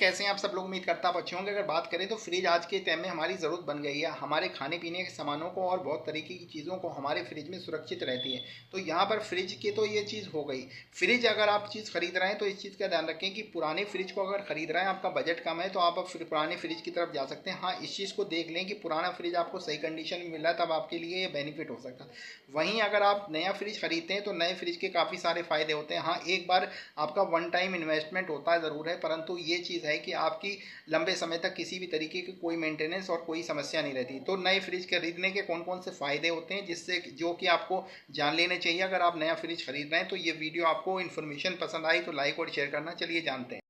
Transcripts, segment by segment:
कैसे हैं आप सब लोग। उम्मीद करता आप अच्छे होंगे। अगर बात करें तो फ्रिज आज के टाइम में हमारी ज़रूरत बन गई है। हमारे खाने पीने के सामानों को और बहुत तरीके की चीज़ों को हमारे फ्रिज में सुरक्षित रहती है। तो यहाँ पर फ्रिज की तो ये चीज़ हो गई। फ्रिज अगर आप चीज़ खरीद रहे हैं तो इस चीज़ का ध्यान रखें कि पुराने फ्रिज को अगर खरीद रहे हैं, आपका बजट कम है, तो आप अब पुराने फ्रिज की तरफ जा सकते हैं। हाँ, इस चीज़ को देख लें कि पुराना फ्रिज आपको सही कंडीशन में मिल रहा है, तब आपके लिए ये बेनिफिट हो सकता है। वहीं अगर आप नया फ्रिज खरीदते हैं तो नए फ्रिज के काफ़ी सारे फ़ायदे होते हैं। हाँ, एक बार आपका वन टाइम इन्वेस्टमेंट होता है ज़रूर है, परंतु ये चीज़ है कि आपकी लंबे समय तक किसी भी तरीके की कोई मेंटेनेंस और कोई समस्या नहीं रहती। तो नए फ्रिज खरीदने के कौन कौन से फ़ायदे होते हैं जिससे जो कि आपको जान लेने चाहिए अगर आप नया फ्रिज खरीद रहे हैं। तो ये वीडियो आपको इन्फॉर्मेशन पसंद आई तो लाइक और शेयर करना। चलिए जानते हैं।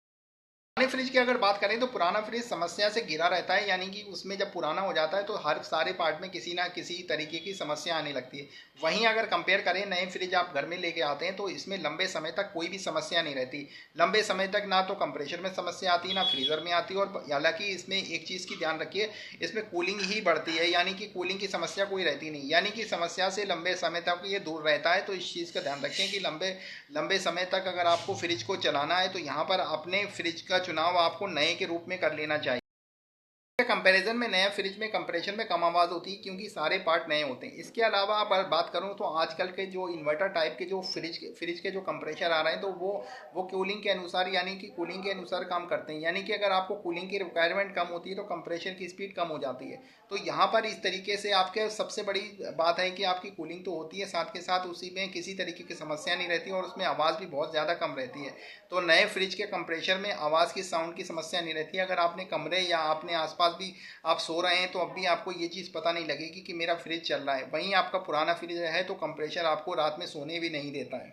पुराने फ्रिज की अगर बात करें तो पुराना फ्रिज समस्या से घिरा रहता है, यानी कि उसमें जब पुराना हो जाता है तो हर सारे पार्ट में किसी ना किसी तरीके की समस्या आने लगती है। वहीं अगर कंपेयर करें नए फ्रिज आप घर में लेके आते हैं तो इसमें लंबे समय तक कोई भी समस्या नहीं रहती। लंबे समय तक ना तो कंप्रेशर में समस्या आती है ना फ्रीजर में आती है। और हालांकि इसमें एक चीज़ की ध्यान रखिए, इसमें कूलिंग ही बढ़ती है, यानी कि कूलिंग की समस्या कोई रहती नहीं, यानी कि समस्या से लंबे समय तक ये दूर रहता है। तो इस चीज़ का ध्यान रखें कि लंबे लंबे समय तक अगर आपको फ्रिज को चलाना है तो यहाँ पर अपने फ्रिज का चुनाव आपको नए के रूप में कर लेना चाहिए। कंपैरिजन में नया फ्रिज में कंप्रेशन में कम आवाज़ होती है क्योंकि सारे पार्ट नए होते हैं। इसके अलावा अगर बात करूं तो आजकल के जो इन्वर्टर टाइप के जो फ्रिज के जो कंप्रेशर आ रहे हैं तो वो कूलिंग के अनुसार, यानी कि कूलिंग के अनुसार काम करते हैं। यानी कि अगर आपको कूलिंग की रिक्वायरमेंट कम होती है तो कंप्रेशर की स्पीड कम हो जाती है। तो यहाँ पर इस तरीके से आपके सबसे बड़ी बात है कि आपकी कूलिंग तो होती है, साथ के साथ उसी में किसी तरीके की समस्या नहीं रहती और उसमें आवाज़ भी बहुत ज़्यादा कम रहती है। तो नए फ्रिज के कंप्रेशर में आवाज़ की साउंड की समस्या नहीं रहती। अगर आपने कमरे या अपने आसपास भी आप सो रहे हैं तो अब भी आपको ये चीज़ पता नहीं लगेगी कि मेरा फ्रिज चल रहा है। वहीं आपका पुराना फ्रिज है तो कंप्रेशर आपको रात में सोने भी नहीं देता है।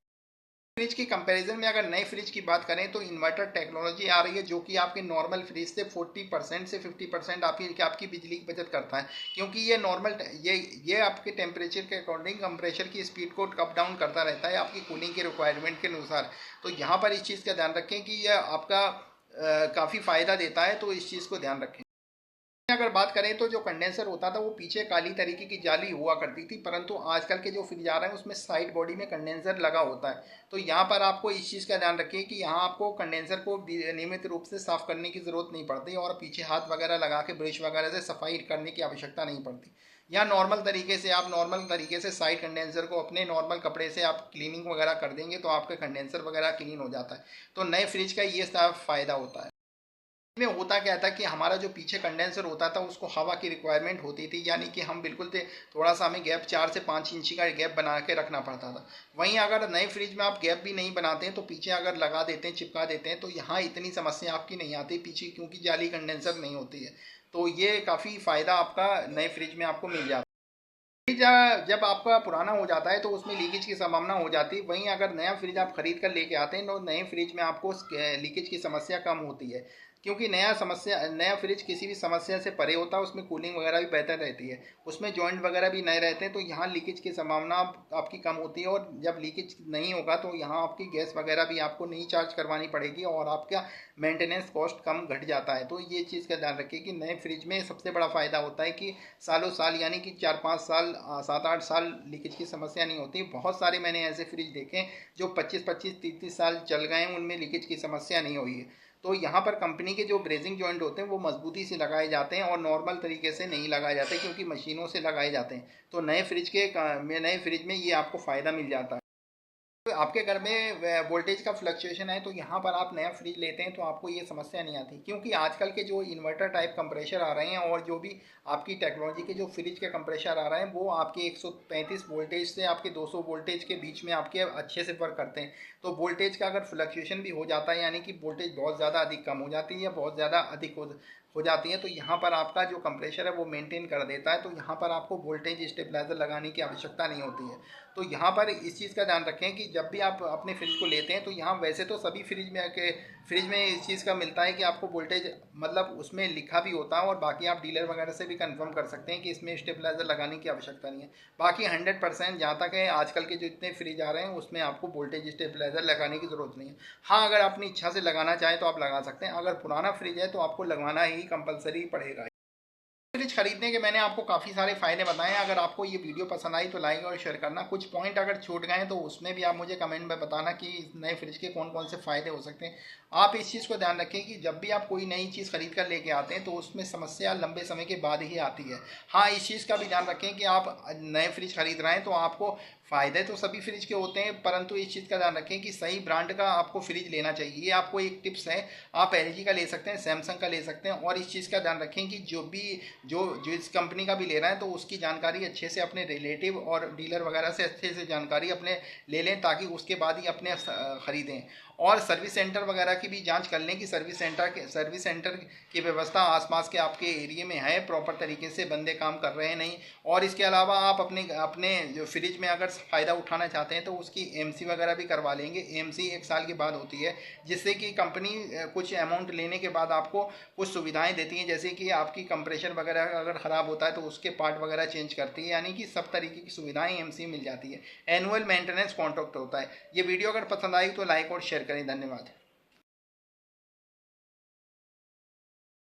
फ्रिज की कंपैरिजन में अगर नए फ्रिज की बात करें तो इन्वर्टर टेक्नोलॉजी आ रही है जो कि आपके नॉर्मल फ्रिज से 40% से 50% आपकी बिजली की बचत करता है। क्योंकि ये नॉर्मल ये आपके टेम्परेचर के अकॉर्डिंग कंप्रेशर की स्पीड को अप डाउन करता रहता है आपकी कूलिंग के रिक्वायरमेंट के अनुसार। तो यहाँ पर इस चीज़ का ध्यान रखें कि यह आपका काफ़ी फ़ायदा देता है, तो इस चीज़ को ध्यान रखें। अगर बात करें तो जो कंडेंसर होता था वो पीछे काली तरीके की जाली हुआ करती थी, परंतु आजकल के जो फ्रिज आ रहे हैं उसमें साइड बॉडी में कंडेंसर लगा होता है। तो यहाँ पर आपको इस चीज़ का ध्यान रखिए कि यहाँ आपको कंडेंसर को नियमित रूप से साफ करने की ज़रूरत नहीं पड़ती और पीछे हाथ वगैरह लगा के ब्रश वगैरह से सफाई करने की आवश्यकता नहीं पड़ती। यहाँ नॉर्मल तरीके से साइड कंडेंसर को अपने नॉर्मल कपड़े से आप क्लीनिंग वगैरह कर देंगे तो आपका कंडेंसर वगैरह क्लीन हो जाता है। तो नए फ्रिज का ये सब फ़ायदा होता है। में होता क्या था कि हमारा जो पीछे कंडेंसर होता था उसको हवा की रिक्वायरमेंट होती थी, यानी कि हम बिल्कुल थे थोड़ा सा हमें गैप 4 से 5 इंची का गैप बना के रखना पड़ता था। वहीं अगर नए फ्रिज में आप गैप भी नहीं बनाते हैं तो पीछे अगर लगा देते हैं, चिपका देते हैं, तो यहाँ इतनी समस्या आपकी नहीं आती पीछे, क्योंकि जाली कंडेंसर नहीं होती है। तो ये काफ़ी फ़ायदा आपका नए फ्रिज में आपको मिल जाता है। फ्रिज जब आपका पुराना हो जाता है तो उसमें लीकेज की संभावना हो जाती है। वहीं अगर नया फ्रिज आप खरीद कर लेके आते हैं तो नए फ्रिज में आपको लीकेज की समस्या कम होती है, क्योंकि नया फ्रिज किसी भी समस्या से परे होता है। उसमें कूलिंग वगैरह भी बेहतर रहती है, उसमें जॉइंट वगैरह भी नए रहते हैं, तो यहाँ लीकेज की संभावना आपकी कम होती है। और जब लीकेज नहीं होगा तो यहाँ आपकी गैस वगैरह भी आपको नहीं चार्ज करवानी पड़ेगी और आपका मेंटेनेंस कॉस्ट कम घट जाता है। तो ये चीज़ का ध्यान रखिए कि नए फ्रिज में सबसे बड़ा फ़ायदा होता है कि सालों साल, यानी कि 4-5 साल 7-8 साल लीकेज की समस्या नहीं होती। बहुत सारे मैंने ऐसे फ्रिज देखे हैं जो 25-25 30-30 साल चल गए हैं, उनमें लीकेज की समस्या नहीं हुई है। तो यहाँ पर कंपनी के जो ब्रेजिंग जॉइंट होते हैं वो मजबूती से लगाए जाते हैं और नॉर्मल तरीके से नहीं लगाए जाते क्योंकि मशीनों से लगाए जाते हैं। तो नए फ्रिज में ये आपको फ़ायदा मिल जाता है। तो आपके घर में वोल्टेज का फ्लक्चुएशन है तो यहाँ पर आप नया फ्रिज लेते हैं तो आपको ये समस्या नहीं आती, क्योंकि आजकल के जो इन्वर्टर टाइप कंप्रेशर आ रहे हैं और जो भी आपकी टेक्नोलॉजी के जो फ्रिज के कंप्रेशर आ रहे हैं वो आपके 135 वोल्टेज से आपके 200 वोल्टेज के बीच में आपके अच्छे से वर्क करते हैं। तो वोल्टेज का अगर फ्लक्चुएशन भी हो जाता है, यानी कि वोल्टेज बहुत ज़्यादा अधिक कम हो जाती है या बहुत ज़्यादा अधिक हो जाती है, तो यहाँ पर आपका जो कंप्रेशर है वो मेंटेन कर देता है। तो यहाँ पर आपको वोल्टेज स्टेबलाइजर लगाने की आवश्यकता नहीं होती है। तो यहाँ पर इस चीज़ का ध्यान रखें कि जब भी आप अपने फ्रिज को लेते हैं तो यहाँ वैसे तो सभी फ्रिज में इस चीज़ का मिलता है कि आपको वोल्टेज मतलब उसमें लिखा भी होता है और बाकी आप डीलर वगैरह से भी कंफर्म कर सकते हैं कि इसमें स्टेबलाइजर लगाने की आवश्यकता नहीं है। बाकी 100% जहाँ तक है आजकल के जो इतने फ्रिज आ रहे हैं उसमें आपको वोल्टेज स्टेबलाइजर लगाने की ज़रूरत नहीं है। हाँ, अगर अपनी इच्छा से लगाना चाहें तो आप लगा सकते हैं। अगर पुराना फ्रिज है तो आपको लगवाना ही कंपलसरी पड़ेगा। फ्रिज खरीदने के मैंने आपको काफ़ी सारे फ़ायदे बताए हैं। अगर आपको ये वीडियो पसंद आई तो लाइक और शेयर करना। कुछ पॉइंट अगर छूट गए तो उसमें भी आप मुझे कमेंट में बताना कि नए फ्रिज के कौन कौन से फ़ायदे हो सकते हैं। आप इस चीज़ को ध्यान रखें कि जब भी आप कोई नई चीज़ खरीद कर लेके आते हैं तो उसमें समस्या लंबे समय के बाद ही आती है। हाँ, इस चीज़ का भी ध्यान रखें कि आप नए फ्रिज खरीद रहे हैं तो आपको फ़ायदे तो सभी फ्रिज के होते हैं, परंतु इस चीज़ का ध्यान रखें कि सही ब्रांड का आपको फ्रिज लेना चाहिए। ये आपको एक टिप्स है। आप एलजी का ले सकते हैं, सैमसंग का ले सकते हैं। और इस चीज़ का ध्यान रखें कि जो जो इस कंपनी का भी ले रहा है तो उसकी जानकारी अच्छे से अपने रिलेटिव और डीलर वगैरह से अच्छे से जानकारी अपने ले लें, ताकि उसके बाद ही अपने खरीदें। और सर्विस सेंटर वगैरह की भी जांच कर लें कि सर्विस सेंटर की व्यवस्था आसपास के आपके एरिया में है, प्रॉपर तरीके से बंदे काम कर रहे हैं नहीं। और इसके अलावा आप अपने अपने जो फ्रिज में अगर फ़ायदा उठाना चाहते हैं तो उसकी एमसी वगैरह भी करवा लेंगे। एमसी 1 साल के बाद होती है, जिससे कि कंपनी कुछ अमाउंट लेने के बाद आपको कुछ सुविधाएं देती हैं, जैसे कि आपकी कंप्रेशर वगैरह अगर ख़राब होता है तो उसके पार्ट वगैरह चेंज करती है, यानी कि सब तरीके की सुविधाएं एमसी मिल जाती है। एनुअल मेंटेनेंस कॉन्ट्रैक्ट होता है। ये वीडियो अगर पसंद आई तो लाइक और शेयर करें। धन्यवाद।